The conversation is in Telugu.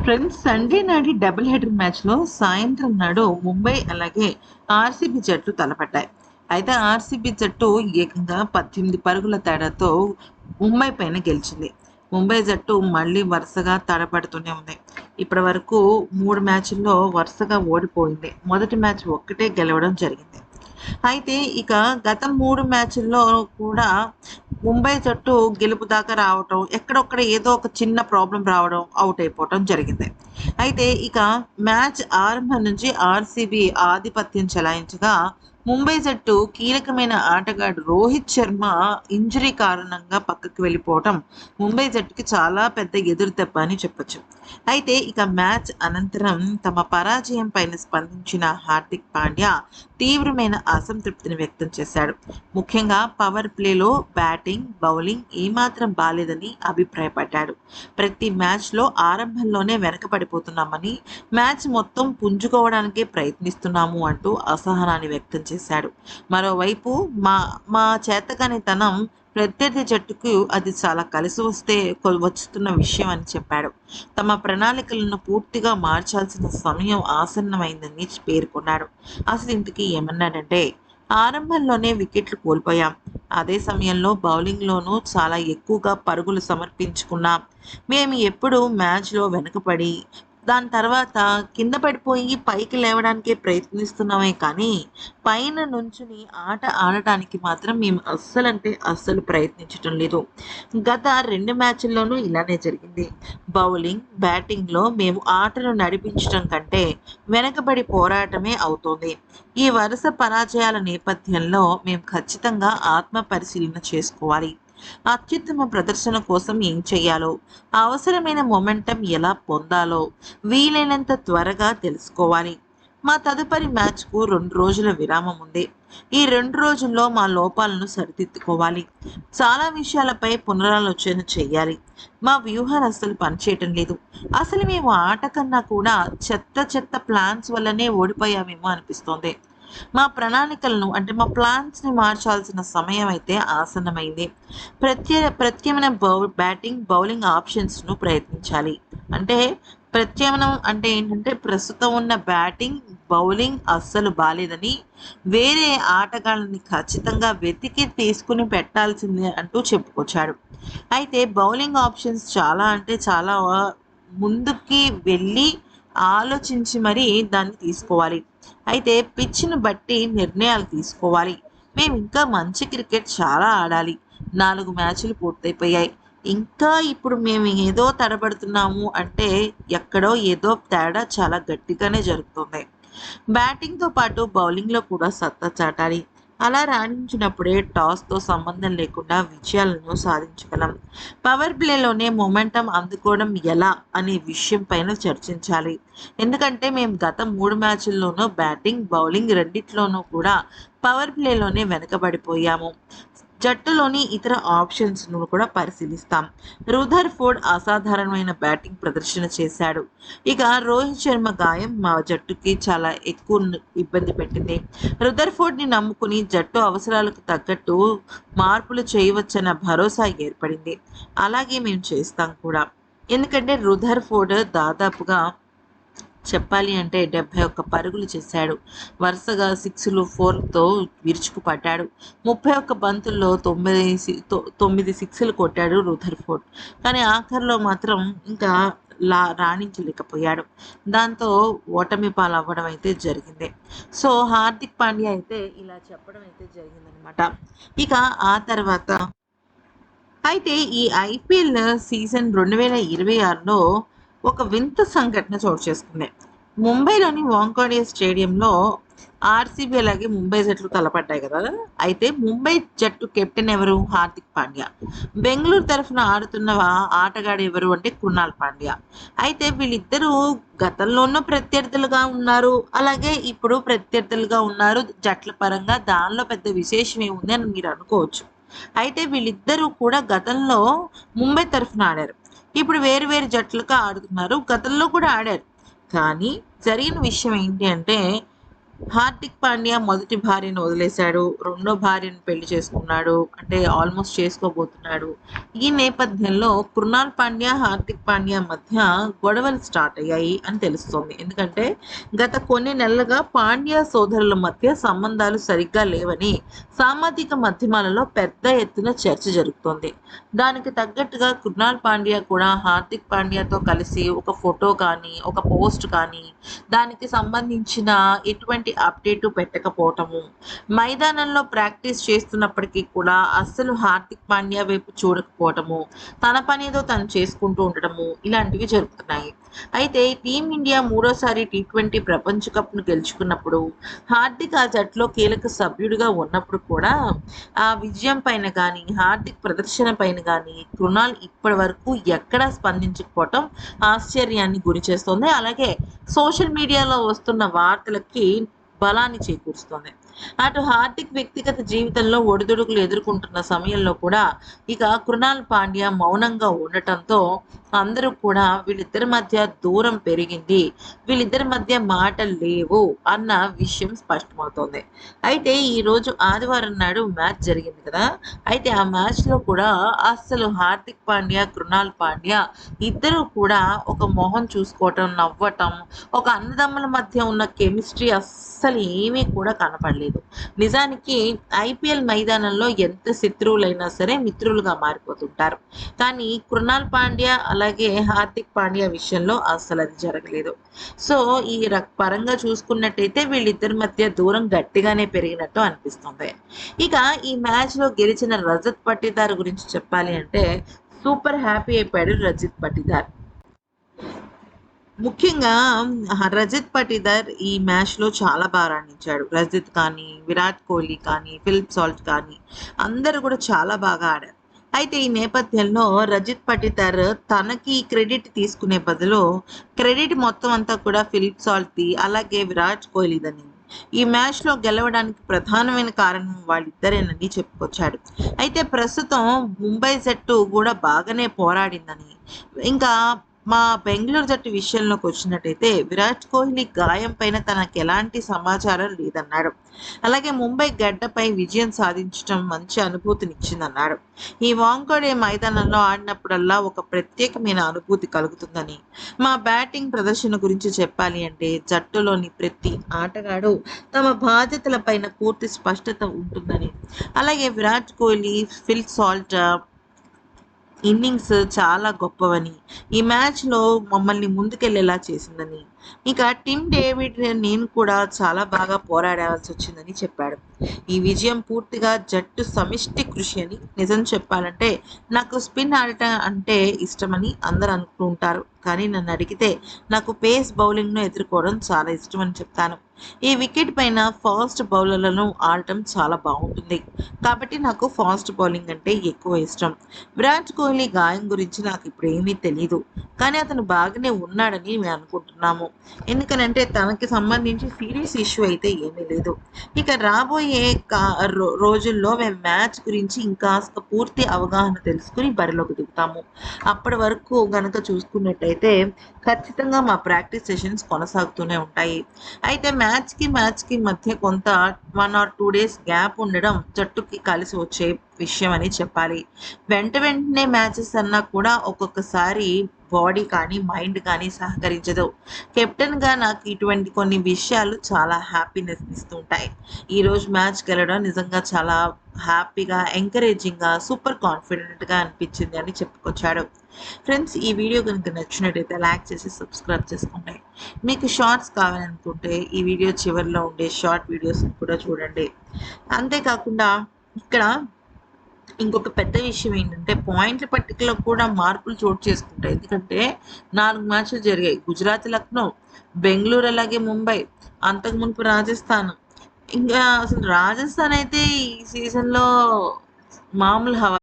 ఫ్రెండ్స్, సండే నాటి డబుల్ హెడర్ మ్యాచ్లో సాయంత్రం నాడు ముంబై అలాగే ఆర్సీబీ జట్లు తలపడ్డాయి. అయితే ఆర్సీబీ జట్టు ఏకంగా 18 పరుగుల తేడాతో ముంబై పైన గెలిచింది. ముంబై జట్టు మళ్ళీ వరుసగా తడబడుతూనే ఉంది. ఇప్పటి వరకు 3 మ్యాచ్ల్లో వరుసగా ఓడిపోయింది. మొదటి మ్యాచ్ ఒక్కటే గెలవడం జరిగింది. అయితే ఇక గత 3 మ్యాచ్ల్లో కూడా ముంబై జట్టు గెలుపు దాకా రావటం, ఎక్కడొక్కడ ఏదో ఒక చిన్న ప్రాబ్లం రావడం, అవుట్ అయిపోవటం జరిగింది. అయితే ఇక మ్యాచ్ ఆరంభం నుంచి ఆర్సీబీ ఆధిపత్యం చెలాయించగా, ముంబై జట్టు కీలకమైన ఆటగాడు రోహిత్ శర్మ ఇంజరీ కారణంగా పక్కకు వెళ్ళిపోవటం ముంబై జట్టుకి చాలా పెద్ద ఎదురుదెబ్బ అని చెప్పొచ్చు. అయితే ఇక మ్యాచ్ అనంతరం తమ పరాజయం పైన స్పందించిన హార్దిక్ పాండ్యా తీవ్రమైన అసంతృప్తిని వ్యక్తం చేశాడు. ముఖ్యంగా పవర్ ప్లేలో బ్యాటింగ్, బౌలింగ్ ఏమాత్రం బాలేదని అభిప్రాయపడ్డాడు. ప్రతి మ్యాచ్లో ఆరంభంలోనే వెనకబడిపోతున్నామని, మ్యాచ్ మొత్తం పుంజుకోవడానికే ప్రయత్నిస్తున్నాము అంటూ అసహనాన్ని వ్యక్తం చేశాడు. మరోవైపు మా మా చేతకానితనం ప్రత్యర్థి జట్టుకు అది చాలా కలిసి వస్తున్న విషయం అని చెప్పాడు. తమ ప్రణాళికలను పూర్తిగా మార్చాల్సిన సమయం ఆసన్నమైందని పేర్కొన్నాడు. అసలు ఇంతకీ ఏమన్నాడంటే, ఆరంభంలోనే వికెట్లు కోల్పోయాం. అదే సమయంలో బౌలింగ్లోనూ చాలా ఎక్కువగా పరుగులు సమర్పించుకున్నాం. మేము ఎప్పుడు మ్యాచ్లో వెనుకపడి దాని తర్వాత కింద పడిపోయి పైకి లేవడానికే ప్రయత్నిస్తున్నామే కానీ పైన నుంచుని ఆట ఆడటానికి మాత్రం మేము అస్సలు ప్రయత్నించటం లేదు. గత 2 మ్యాచ్ల్లోనూ ఇలానే జరిగింది. బౌలింగ్, బ్యాటింగ్లో మేము ఆటను నడిపించడం కంటే వెనకబడి పోరాటమే అవుతోంది. ఈ వరుస పరాజయాల నేపథ్యంలో మేము ఖచ్చితంగా ఆత్మ పరిశీలన చేసుకోవాలి. అత్యుత్తమ ప్రదర్శన కోసం ఏం చేయాలో, అవసరమైన మొమెంటం ఎలా పొందాలో వీలైనంత త్వరగా తెలుసుకోవాలి. మా తదుపరి మ్యాచ్కు 2 రోజుల విరామం ఉంది. ఈ 2 రోజుల్లో మా లోపాలను సరిదిద్దుకోవాలి. చాలా విషయాలపై పునరాలోచన చేయాలి. మా వ్యూహాలు అస్సలు పనిచేయటం లేదు. అసలు మేము ఆట కన్నా కూడా చెత్త ప్లాన్స్ వల్లనే ఓడిపోయామేమో అనిపిస్తోంది. మా ప్రణాళికలను మా ప్లాన్స్ని మార్చాల్సిన సమయం అయితే ఆసన్నమైంది. ప్రత్యామ్నాయ బ్యాటింగ్, బౌలింగ్ ఆప్షన్స్ను ప్రయత్నించాలి. అంటే ప్రత్యామ్నాయం అంటే ఏంటంటే, ప్రస్తుతం ఉన్న బ్యాటింగ్, బౌలింగ్ అస్సలు బాలేదని, వేరే ఆటగాళ్ళని ఖచ్చితంగా వెతికి తీసుకుని పెట్టాల్సిందే అంటూ చెప్పుకొచ్చాడు. అయితే బౌలింగ్ ఆప్షన్స్ చాలా ముందుకి వెళ్ళి ఆలోచించి మరీ దాన్ని తీసుకోవాలి. అయితే పిచ్‌ని బట్టి నిర్ణయాలు తీసుకోవాలి. మేము ఇంకా మంచి క్రికెట్ చాలా ఆడాలి. 4 మ్యాచ్‌లు పూర్తయిపోయాయి. ఇంకా ఇప్పుడు మేము ఏదో తడబడుతున్నాము అంటే ఎక్కడో ఏదో తేడా చాలా గట్టిగానే జరుగుతుంది. బ్యాటింగ్‌తో పాటు బౌలింగ్‌లో కూడా సత్తా చాటాలి. అలా రాణించినప్పుడే టాస్‌తో సంబంధం లేకుండా విజయాలను సాధించగలం. పవర్ ప్లేలోనే మొమెంటం అందుకోవడం ఎలా అనే విషయం పైన చర్చించాలి. ఎందుకంటే మేము గత 3 మ్యాచ్ల్లోనూ బ్యాటింగ్, బౌలింగ్ రెండిట్లోనూ కూడా పవర్ ప్లేలోనే వెనకబడిపోయాము. జట్టులోని ఇతర ఆప్షన్స్ను కూడా పరిశీలిస్తాం. రుదర్ఫోర్డ్ అసాధారణమైన బ్యాటింగ్ ప్రదర్శన చేశాడు. ఇక రోహిత్ శర్మ గాయం మా జట్టుకి చాలా ఎక్కువ ఇబ్బంది పెట్టింది. రుదర్ఫోర్డ్ని నమ్ముకుని జట్టు అవసరాలకు తగ్గట్టు మార్పులు చేయవచ్చన్న భరోసా ఏర్పడింది. అలాగే మేము చేస్తాం కూడా. ఎందుకంటే రుదర్ఫోర్డ్ దాదాపుగా చెప్పాలి అంటే 71 పరుగులు చేశాడు. వరుసగా 6లు, 4తో విరుచుకుపడ్డాడు. 31 బంతుల్లో 9 సిక్స్‌లు కొట్టాడు రుదర్ఫోర్డ్. కానీ ఆఖర్లో మాత్రం ఇంకా రాణించలేకపోయాడు. దాంతో ఓటమి పాలవ్వడం అయితే జరిగింది. సో హార్దిక్ పాండ్యా అయితే ఇలా చెప్పడం అయితే జరిగిందనమాట. ఇక ఆ తర్వాత అయితే ఈ ఐపీఎల్ సీజన్ 2026లో ఒక వింత సంఘటన చోటు చేసుకుంది. ముంబైలోని వాంఖేడే స్టేడియంలో ఆర్సీబీ అలాగే ముంబై జట్లు తలపడ్డాయి కదా. అయితే ముంబై జట్టు కెప్టెన్ ఎవరు? హార్దిక్ పాండ్యా. బెంగళూరు తరఫున ఆడుతున్న ఆటగాడు ఎవరు అంటే కృణాల్ పాండ్యా. అయితే వీళ్ళిద్దరూ గతంలోనూ ప్రత్యర్థులుగా ఉన్నారు, అలాగే ఇప్పుడు ప్రత్యర్థులుగా ఉన్నారు జట్ల పరంగా. దానిలో పెద్ద విశేషం ఏముంది అని మీరు అనుకోవచ్చు. అయితే వీళ్ళిద్దరూ కూడా గతంలో ముంబై తరఫున ఆడారు. ఇప్పుడు వేరు వేరు జట్లుగా ఆడుతున్నారు. గతంలో కూడా ఆడారు. కానీ జరిగిన విషయం ఏంటి అంటే, హార్దిక్ పాండ్యా మొదటి భార్యను వదిలేశాడు. రెండో భార్యను పెళ్లి చేసుకున్నాడు. అంటే ఆల్మోస్ట్ చేసుకోబోతున్నాడు. ఈ నేపథ్యంలో కృణాల్ పాండ్యా, హార్దిక్ పాండ్యా మధ్య గొడవలు స్టార్ట్ అయ్యాయి అని తెలుస్తోంది. ఎందుకంటే గత కొన్ని నెలలుగా పాండ్యా సోదరుల మధ్య సంబంధాలు సరిగ్గా లేవని సామాజిక మాధ్యమాలలో పెద్ద ఎత్తున చర్చ జరుగుతోంది. దానికి తగ్గట్టుగా కృణాల్ పాండ్యా కూడా హార్దిక్ పాండ్యాతో కలిసి ఒక ఫోటో కానీ, ఒక పోస్ట్ కానీ, దానికి సంబంధించిన ఎటువంటి అప్డేటు పెట్టకపోవటము, మైదానంలో ప్రాక్టీస్ చేస్తున్నప్పటికీ కూడా అస్సలు హార్దిక్ పాండ్యా వైపు చూడకపోవటము, తన పనేదో తను చేసుకుంటూ ఉండటము, ఇలాంటివి జరుగుతున్నాయి. అయితే టీమిండియా మూడోసారి T20 ప్రపంచ కప్ను గెలుచుకున్నప్పుడు హార్దిక్ ఆ జట్టులో కీలక సభ్యుడిగా ఉన్నప్పుడు కూడా ఆ విజయం పైన కానీ, హార్దిక్ ప్రదర్శన పైన కానీ కృణాల్ ఇప్పటి వరకు ఎక్కడా స్పందించకపోవటం ఆశ్చర్యాన్ని గురి చేస్తోంది. అలాగే సోషల్ మీడియాలో వస్తున్న వార్తలకి బలాన్ని చేకూరుస్తోంది. అటు హార్దిక్ వ్యక్తిగత జీవితంలో ఒడిదుడుకులు ఎదుర్కొంటున్న సమయంలో కూడా ఇక కృణాల్ పాండ్యా మౌనంగా ఉండటంతో అందరూ కూడా వీళ్ళిద్దరి మధ్య దూరం పెరిగింది, వీళ్ళిద్దరి మధ్య మాటలు లేవు అన్న విషయం స్పష్టమవుతోంది. అయితే ఈరోజు ఆదివారం నాడు మ్యాచ్ జరిగింది కదా. అయితే ఆ మ్యాచ్లో కూడా అస్సలు హార్దిక్ పాండ్యా, కృణాల్ పాండ్యా ఇద్దరూ కూడా ఒక మొహం చూసుకోవటం, నవ్వటం, ఒక అన్నదమ్ముల మధ్య ఉన్న కెమిస్ట్రీ అస్సలు ఏమీ కూడా కనపడలేదు. నిజానికి ఐపీఎల్ మైదానంలో ఎంత శత్రువులైనా సరే మిత్రులుగా మారిపోతుంటారు. కానీ కృణాల్ పాండ్యా అలాగే హార్దిక్ పాండ్యా విషయంలో అస్సలు అది జరగలేదు. సో ఈ పరంగా చూసుకున్నట్టయితే వీళ్ళిద్దరి మధ్య దూరం గట్టిగానే పెరిగినట్టు అనిపిస్తుంది. ఇక ఈ మ్యాచ్లో గెలిచిన రజత్ పట్టిదార్ గురించి చెప్పాలి అంటే సూపర్ హ్యాపీ అయిపోయాడు రజత్ పట్టిదార్. ముఖ్యంగా రజత్ పటిదార్ ఈ మ్యాచ్‌లో చాలా రాణించాడు. రజత్ కానీ, విరాట్ కోహ్లీ కానీ, ఫిలిప్ సాల్ట్ కానీ అందరూ కూడా చాలా బాగా ఆడారు. అయితే ఈ నేపథ్యంలో రజత్ పటిదార్ తనకి క్రెడిట్ తీసుకునే బదులు క్రెడిట్ మొత్తం అంతా కూడా ఫిలిప్ సాల్ట్‌ది అలాగే విరాట్ కోహ్లీదని, ఈ మ్యాచ్‌లో గెలవడానికి ప్రధానమైన కారణం వాళ్ళిద్దరేనని చెప్పుకొచ్చాడు. అయితే ప్రస్తుతం ముంబై జట్టు కూడా బాగానే పోరాడిందని, ఇంకా మా బెంగుళూరు జట్టు విషయంలోకి వచ్చినట్టయితే విరాట్ కోహ్లీ గాయం పైన తనకు ఎలాంటి సమాచారం లేదన్నాడు. అలాగే ముంబై గడ్డపై విజయం సాధించడం మంచి అనుభూతినిచ్చిందన్నాడు. ఈ వాంఖేడే మైదానంలో ఆడినప్పుడల్లా ఒక ప్రత్యేకమైన అనుభూతి కలుగుతుందని, మా బ్యాటింగ్ ప్రదర్శన గురించి చెప్పాలి అంటే జట్టులోని ప్రతి ఆటగాడు తమ బాధ్యతల పైన పూర్తి స్పష్టత ఉంటుందని, అలాగే Virat Kohli, Phil Salt innings చాలా గొప్పవని, ఈ మ్యాచ్‌లో మమ్మల్ని ముందుకెళ్ళేలా చేసిందని, ఇక టిమ్ డేవిడ్ నేను కూడా చాలా బాగా పోరాడాల్సొచ్చిందని చెప్పాడు. ఈ విజయం పూర్తిగా జట్టు సమిష్టి కృషి అని, నిజం చెప్పాలంటే నాకు స్పిన్ ఆడటం అంటే ఇష్టమని అందరూ అనుకుంటూ ఉంటారు. కానీ నన్ను అడిగితే నాకు పేస్ బౌలింగ్‌ను ఎదుర్కోవడం చాలా ఇష్టమని చెప్తాను. ఈ వికెట్ పైన ఫాస్ట్ బౌలర్లను ఆడటం చాలా బాగుంటుంది. కాబట్టి నాకు ఫాస్ట్ బౌలింగ్ అంటే ఎక్కువ ఇష్టం. విరాట్ కోహ్లీ గాయం గురించి నాకు ఇప్పుడు ఏమీ తెలీదు. కానీ అతను బాగానే ఉన్నాడని మేము అనుకుంటున్నాము. ఎందుకనంటే తనకి సంబంధించి సీరియస్ ఇష్యూ అయితే ఏమీ లేదు. ఇక రాబోయే రోజుల్లో మేము మ్యాచ్ గురించి ఇంకాస్త పూర్తి అవగాహన తెలుసుకుని బరిలోకి దిగుతాము. అప్పటి వరకు గనక చూసుకున్నట్టయితే ఖచ్చితంగా మా ప్రాక్టీస్ సెషన్స్ కొనసాగుతూనే ఉంటాయి. అయితే మ్యాచ్‌కి మధ్య కొంత 1 ఆర్ 2 డేస్ గ్యాప్ ఉండడం జట్టుకి కలిసి వచ్చే విషయం అని చెప్పాలి. వెంటనే మ్యాచెస్ అన్నా కూడా ఒక్కొక్కసారి బాడీ కానీ, మైండ్ కానీ సహకరించదు. కెప్టెన్‌గా నాకు ఇటువంటి కొన్ని విషయాలు చాలా హ్యాపీనెస్‌ని ఇస్తూ ఉంటాయి. ఈరోజు మ్యాచ్ గెలవడం నిజంగా చాలా హ్యాపీగా, ఎంకరేజింగ్‌గా, సూపర్ కాన్ఫిడెంట్‌గా అనిపించింది అని చెప్పుకొచ్చాడు. ఫ్రెండ్స్, ఈ వీడియో కనుక నచ్చినట్టయితే లైక్ చేసి సబ్స్క్రైబ్ చేసుకోండి. మీకు షార్ట్స్ కావాలనుకుంటే ఈ వీడియో చివరిలో ఉండే షార్ట్ వీడియోస్‌ని కూడా చూడండి. అంతేకాకుండా ఇక్కడ ఇంకొక పెద్ద విషయం ఏంటంటే పాయింట్ల పట్టికలో కూడా మార్పులు చోటు చేసుకుంటాయి. ఎందుకంటే 4 మ్యాచ్‌లు జరిగాయి. గుజరాత్, లక్నో, బెంగుళూరు అలాగే ముంబై, అంతకు మునుపు రాజస్థాన్. ఇంకా అసలు రాజస్థాన్ అయితే ఈ సీజన్‌లో మామూలు హవా